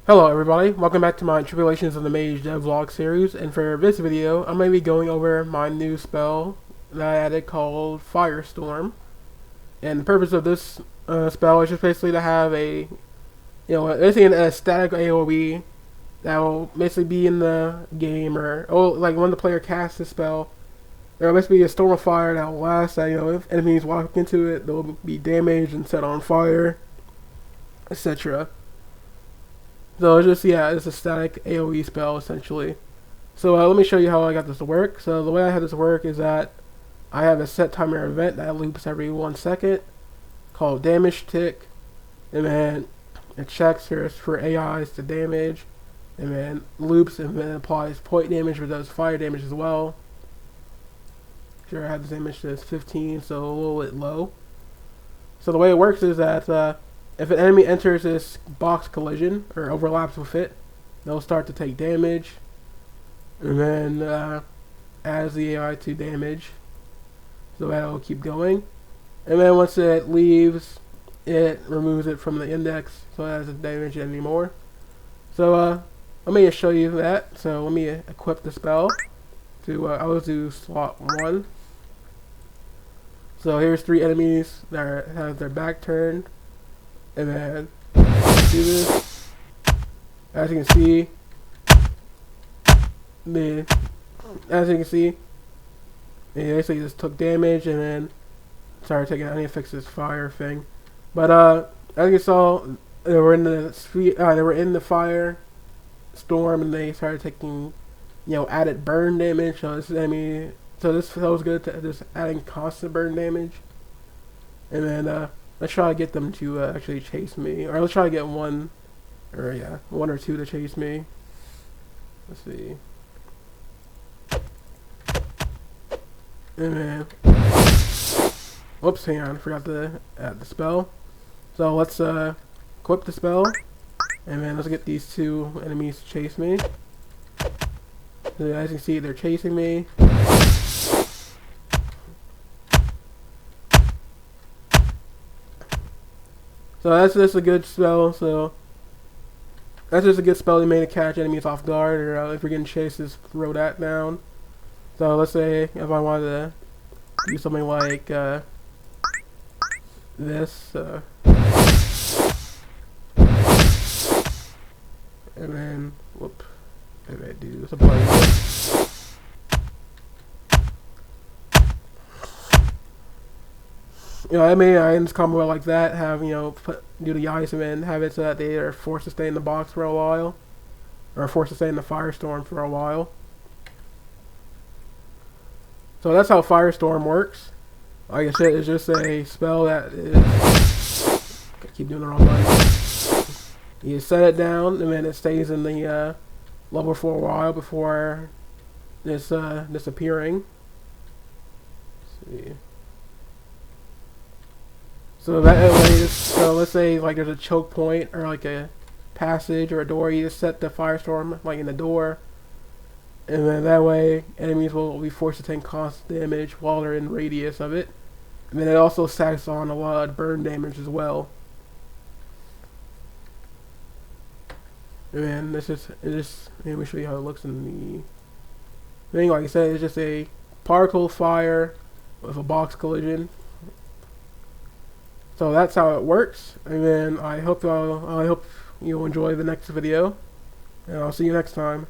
Hello everybody, welcome back to my Tribulations of the Mage devlog series, and for this video I'm going to be going over my new spell that I added called Firestorm. And the purpose of this spell is just basically to have basically a static AoE that will basically be in the game, or like when the player casts the spell, there will basically be a storm of fire that will last, that if enemies walk into it, they'll be damaged and set on fire, etc. So it's a static AoE spell essentially. So let me show you how I got this to work. So the way I had this to work is that I have a set timer event that loops every 1 second called damage tick, and then it checks for AIs to damage, and then loops and then applies point damage, but does fire damage as well. Sure, I have this damage to 15, so a little bit low. So the way it works is that if an enemy enters this box collision or overlaps with it, they'll start to take damage, and then adds the AI to damage, so that'll keep going. And then once it leaves, it removes it from the index, so it doesn't damage it anymore. So let me just show you that. So let me equip the spell. I'll do slot 1. So here's 3 enemies that have their back turned. And then do this. As you can see, it basically just took damage and then started taking. I need to fix this fire thing. But as you saw, they were in the fire storm, and they started taking added burn damage. So this feels good to just adding constant burn damage. And then let's try to get them to actually chase me, or let's try to get one or two to chase me. Let's see. And then, whoops, hang on, I forgot to add the spell. So let's equip the spell, and then let's get these 2 enemies to chase me. So as you can see, they're chasing me. So that's just a good spell. So that's just a good spell to make to catch enemies off guard, or if you're getting chased, just throw that down. So let's say if I wanted to do something like this, and then maybe I do something like this. I end combo like that, have, do the ice and then have it so that they are forced to stay in the box for a while, or forced to stay in the firestorm for a while. So that's how Firestorm works. Like I said, it's just a spell that is, I keep doing the wrong button. You set it down, and then it stays in the level for a while before disappearing. Let's see. So that way, so let's say like there's a choke point or like a passage or a door, you just set the firestorm like in the door, and then that way enemies will be forced to take constant damage while they're in radius of it. And then it also stacks on a lot of burn damage as well. And then let me show you how it looks in the thing. Like I said, it's just a particle fire with a box collision. So that's how it works, and then I hope you'll enjoy the next video, and I'll see you next time.